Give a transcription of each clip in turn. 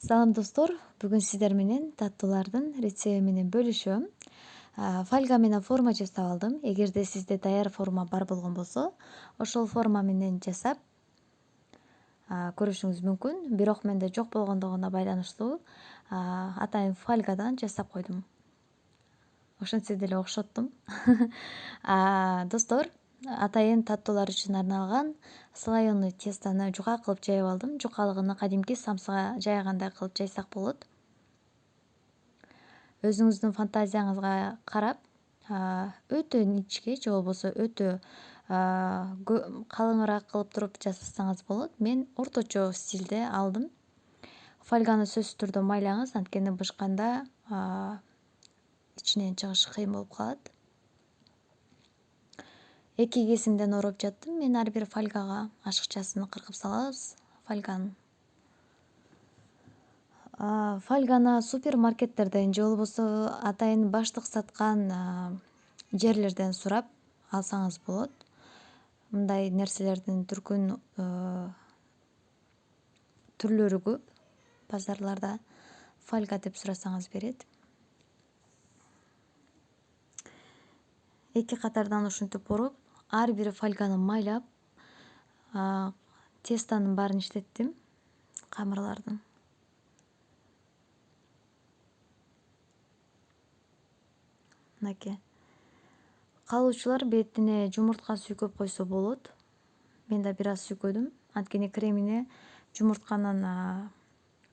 Салам достор, бүгүн сиздер менен таттуулардын рецепти менен бөлүшөм. Фольга менен форма жасап алдым. Эгерде сизде даяр форма бар болгон болсо, ошол форма менен жасап көрүшүңүз мүмкүн. Бирок менде жок болгондугуна байланыштуу атайын фольгадан жасап койдум. Ошентсе деле окшоттум. Достор, атайын таттуулар үчүн арналган слоеный тестону жука кылып жайып алдым. Жукалыгын кадимки самсага жайгандай кылып жайсак болот. Өзүңүздүн фантазияңызга карап, өтө ничке же болбосо өтө калыңыраак кылып туруп жасасаңыз болот. Мен орточо стилде алдым. Фольганы сөзсүз түрдө майлаңыз, анткени бышканда ичинен чыгышы кыйын болуп калат. 2 кесимден ороп жаттым. Мен ар бир фольгага ашыкчасын кыркып салабыз. Фольганы супермаркеттерден же болбосо атайын баштык саткан жерлерден сурап алсаңыз болот. Мындай нерселердин түркүн түрлөрү көп. Базарларда фольга деп сурасаңыз берет. 2 катардан ушинтип ороп, ар бир фольганы майлап, тестонун баарын иштеттим, камырлардын. Мынакей. Каалоочулар бетине жумуртка сүйкөп койсо болот. Мен да бир аз сүйкөдүм. Анткени кремине жумуртканын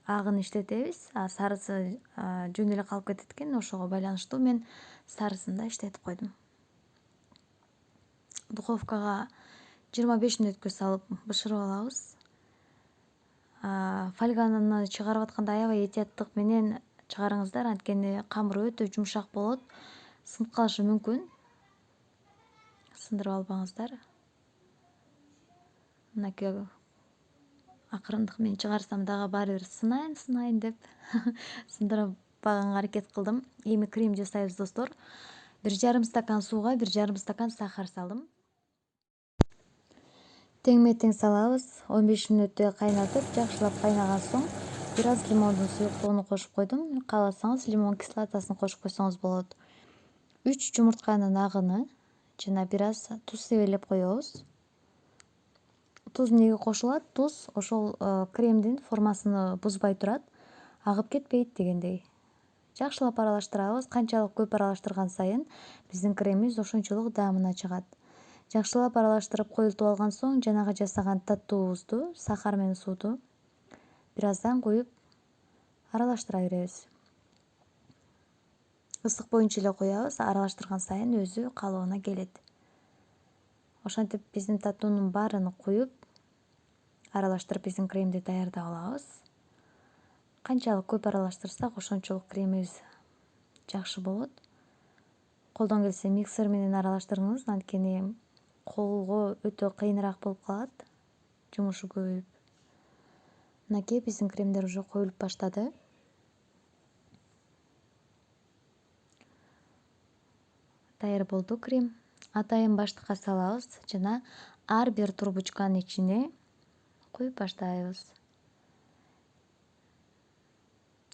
агын иштетебиз, сарысы жөн эле калып кетет экен. Ошого байланыштуу мен сарысын да иштетип койдум. Духовкага 25 мүнөткө салып бышырып алабыз. Фольганы чыгарып атканда аябай этияттык менен чыгарыңыздар, анткени камыр өтө жумшак болот, сынып калышы мүмкүн. Сындырып албаңыздар. Мынакей акырындык менен чыгарсам дагы баары бир сынайын деп сындырбаганга аракет кылдым. Эми крем жасайбыз, достор. 1,5 стакан сууга 1,5 стакан сахар салдым. Тең салабыз. 15 мүнөттөй кайнатып, жакшылап кайнаган соң бир аз лимондун суюктугун кошуп койдум. Кааласаңыз лимон кислотасын кошуп койсоңуз болот. 3 жумуртканын агыны жана бир аз туз себелеп коебуз. Туз эмнеге кошулат? Туз ошол кремдин формасыны бузбай турат, агып кетпейт дегендей. Жакшылап аралаштырабыз. Канчалык көп аралаштырган сайын биздин кремибиз ошончолук даамына чыгат. Жакшылап аралаштырып коюлтуп алган соң жанагы жасаган таттуубузду, сахар менен сууну бир аздан куюп аралаштыра беребиз. Ысык боюнча эле коебуз, аралаштырган сайын өзү калыбына келет. Ошентип биздин таттуунун баарын куюп, аралаштырып биздин кремди даярдап алабыз. Канчалык көп аралаштырсак, ошончолук кремибиз жакшы болот. Колдон келсе миксер менен аралаштырыңыз, анткени колго өтө кыйыныраак болуп калат, жумушу көбөйүп. Мынакей биздин кремдер уже коюлуп баштады. Даяр болду крем. Атайын баштыкка салабыз жана ар бир трубочканын ичине куюп баштайбыз.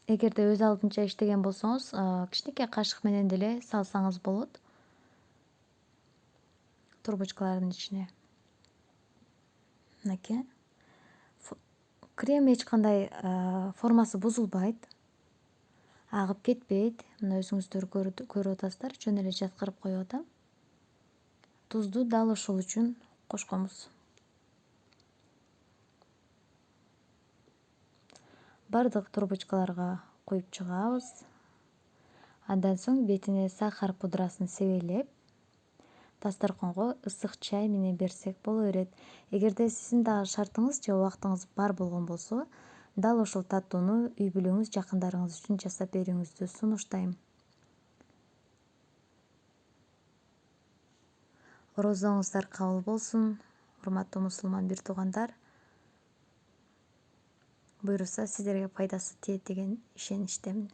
Эгерде өз алдынча иштеген болсоңуз, кичинекей кашык менен деле салсаңыз болот трубочкалардын ичине. Мынакей. Крем эч кандай формасы бузулбайт, агып кетпейт. Мына өзүңүздөр көрүп атасыздар, жөн эле жаткырып коюп атам. Тузду дал ошол үчүн кошконбуз. Бардык трубочкаларга куюп чыгабыз. Андан соң бетине сахар пудрасын себелеп, дасторконго ысык чай менен берсек боло берет. Эгерде сиздин дагы шартыңыз же убактыңыз бар болгон болсо, дал ошол таттууну үй бүлөңүз, жакындарыңыз үчүн жасап берүүңүздү сунуштайм. Оозоңуздар кабыл болсун, урматтуу мусулман бир туугандар. Буюрса сиздерге пайдасы тиет деген ишеничтемин.